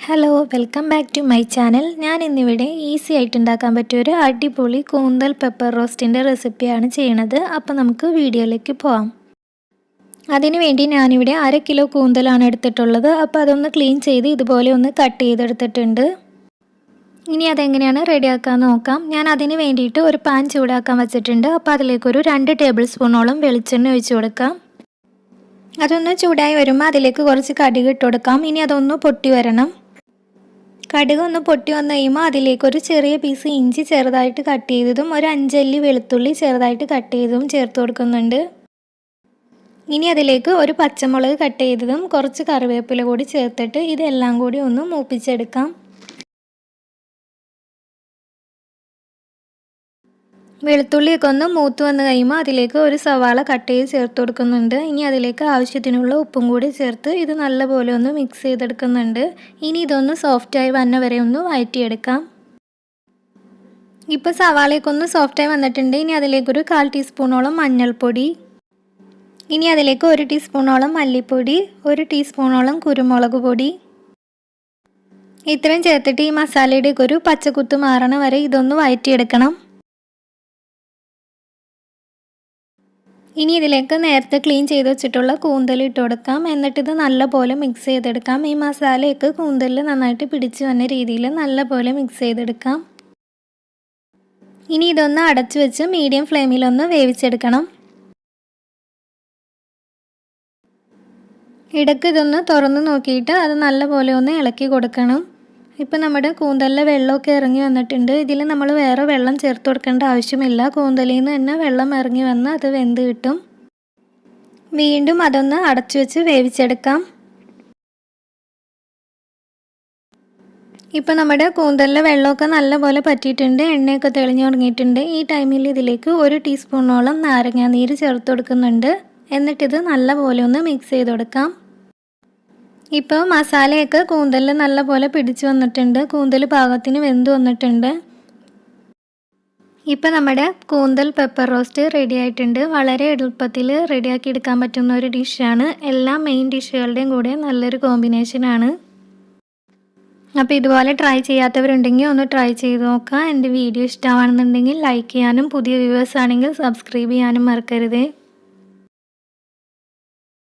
Hello welcome back to my channel. ഞാൻ ഇന്നിവിടെ easy ആയിട്ട് ഉണ്ടാക്കാൻ പറ്റിയൊരു അടിപൊളി കൂന്തൽ പെപ്പർ റോസ്റ്റിൻ്റെ റെസിപ്പിയാണ് ചെയ്യണത്. അപ്പോൾ നമുക്ക് വീഡിയോയിലേക്ക് പോകാം. അതിനു വേണ്ടി ഞാനിവിടെ 1/2 കിലോ കൂന്തലാണ് എടുത്തിട്ടുള്ളത്. അപ്പോൾ അതൊന്ന് ക്ലീൻ ചെയ്ത് ഇതുപോലെ ഒന്ന് കട്ട് ചെയ്തെടുത്തിട്ടുണ്ട്. ഇനി അതെങ്ങനെയാണ് റെഡിയാക്കാമെന്ന് നോക്കാം. ഞാൻ അതിന് വേണ്ടിയിട്ട് ഒരു പാൻ ചൂടാക്കാൻ വെച്ചിട്ടുണ്ട്. അപ്പോൾ അതിലേക്കൊരു 2 ടേബിൾ സ്പൂണോളം വെളിച്ചെണ്ണ ഒഴിച്ച് കൊടുക്കാം. അതൊന്ന് ചൂടായി വരുമ്പോൾ അതിലേക്ക് കുറച്ച് കടുക് ഇട്ട് കൊടുക്കാം. ഇനി അതൊന്ന് പൊട്ടി വരണം. കടുക് ഒന്ന് പൊട്ടി വന്നു കഴിയുമ്പോൾ അതിലേക്ക് ഒരു ചെറിയ പീസ് ഇഞ്ചി ചെറുതായിട്ട് കട്ട് ചെയ്തതും ഒരു 5 അല്ലി വെളുത്തുള്ളി ചെറുതായിട്ട് കട്ട് ചെയ്തതും ചേർത്ത് കൊടുക്കുന്നുണ്ട്. ഇനി അതിലേക്ക് ഒരു പച്ചമുളക് കട്ട് ചെയ്തതും കുറച്ച് കറിവേപ്പില കൂടി ചേർത്തിട്ട് ഇതെല്ലാം കൂടി ഒന്ന് മൂപ്പിച്ചെടുക്കാം. വെളുത്തുള്ളിയൊക്കെ ഒന്ന് മൂത്ത് വന്ന് കഴിയുമ്പോൾ അതിലേക്ക് ഒരു സവാള കട്ട് ചെയ്ത് ചേർത്ത് കൊടുക്കുന്നുണ്ട്. ഇനി അതിലേക്ക് ആവശ്യത്തിനുള്ള ഉപ്പും കൂടി ചേർത്ത് ഇത് നല്ലപോലെ ഒന്ന് മിക്സ് ചെയ്തെടുക്കുന്നുണ്ട്. ഇനി ഇതൊന്ന് സോഫ്റ്റായി വന്ന വരെ ഒന്ന് വഴറ്റിയെടുക്കാം. ഇപ്പോൾ സവാളയൊക്കെ ഒന്ന് സോഫ്റ്റായി വന്നിട്ടുണ്ട്. ഇനി അതിലേക്കൊരു 1/4 ടീസ്പൂണോളം മഞ്ഞൾപ്പൊടി, ഇനി അതിലേക്ക് 1 ടീസ്പൂണോളം മല്ലിപ്പൊടി, 1 ടീസ്പൂണോളം കുരുമുളക് പൊടി, ഇത്രയും ചേർത്തിട്ട് ഈ മസാലയുടെയൊക്കെ ഒരു പച്ചക്കുത്ത് മാറണ വരെ ഇതൊന്ന് വഴറ്റിയെടുക്കണം. ഇനി ഇതിലേക്ക് നേരത്തെ ക്ലീൻ ചെയ്ത് വെച്ചിട്ടുള്ള കൂന്തൽ ഇട്ട് കൊടുക്കാം. എന്നിട്ടിത് നല്ലപോലെ മിക്സ് ചെയ്തെടുക്കാം. ഈ മസാലയൊക്കെ കൂന്തലിൽ നന്നായിട്ട് പിടിച്ച് വന്ന രീതിയിൽ നല്ലപോലെ മിക്സ് ചെയ്തെടുക്കാം. ഇനി ഇതൊന്ന് അടച്ചു വെച്ച് മീഡിയം ഫ്ലെയിമിലൊന്ന് വേവിച്ചെടുക്കണം. ഇടയ്ക്ക് ഇതൊന്ന് തുറന്ന് നോക്കിയിട്ട് അത് നല്ലപോലെ ഒന്ന് ഇളക്കി കൊടുക്കണം. ഇപ്പം നമ്മുടെ കൂന്തലിലെ വെള്ളമൊക്കെ ഇറങ്ങി വന്നിട്ടുണ്ട്. ഇതിൽ നമ്മൾ വേറെ വെള്ളം ചേർത്ത് കൊടുക്കേണ്ട ആവശ്യമില്ല. കൂന്തലിൽ നിന്ന് തന്നെ വെള്ളം ഇറങ്ങി വന്ന് അത് വെന്ത് കിട്ടും. വീണ്ടും അതൊന്ന് അടച്ചു വെച്ച് വേവിച്ചെടുക്കാം. ഇപ്പം നമ്മുടെ കൂന്തലിലെ വെള്ളമൊക്കെ നല്ലപോലെ പറ്റിയിട്ടുണ്ട്. എണ്ണയൊക്കെ തെളിഞ്ഞു തുടങ്ങിയിട്ടുണ്ട്. ഈ ടൈമിൽ ഇതിലേക്ക് 1 ടീസ്പൂണോളം നാരങ്ങാനീര് ചേർത്ത് കൊടുക്കുന്നുണ്ട്. എന്നിട്ടിത് നല്ലപോലെ ഒന്ന് മിക്സ് ചെയ്ത് കൊടുക്കാം. ഇപ്പോൾ മസാലയൊക്കെ കൂന്തലിൽ നല്ലപോലെ പിടിച്ചു വന്നിട്ടുണ്ട്. കൂന്തൽ പാകത്തിന് വെന്ത് വന്നിട്ടുണ്ട്. ഇപ്പോൾ നമ്മുടെ കൂന്തൽ പെപ്പർ റോസ്റ്റ് റെഡി ആയിട്ടുണ്ട്. വളരെ എളുപ്പത്തിൽ റെഡിയാക്കി എടുക്കാൻ പറ്റുന്ന ഒരു ഡിഷാണ്. എല്ലാ മെയിൻ ഡിഷുകളുടെയും കൂടെ നല്ലൊരു കോമ്പിനേഷനാണ്. അപ്പോൾ ഇതുപോലെ ട്രൈ ചെയ്യാത്തവരുണ്ടെങ്കിൽ ഒന്ന് ട്രൈ ചെയ്ത് നോക്കുക. എൻ്റെ വീഡിയോ ഇഷ്ടമാണെന്നുണ്ടെങ്കിൽ ലൈക്ക് ചെയ്യാനും പുതിയ വ്യൂവേഴ്സ് ആണെങ്കിൽ സബ്സ്ക്രൈബ് ചെയ്യാനും മറക്കരുത്.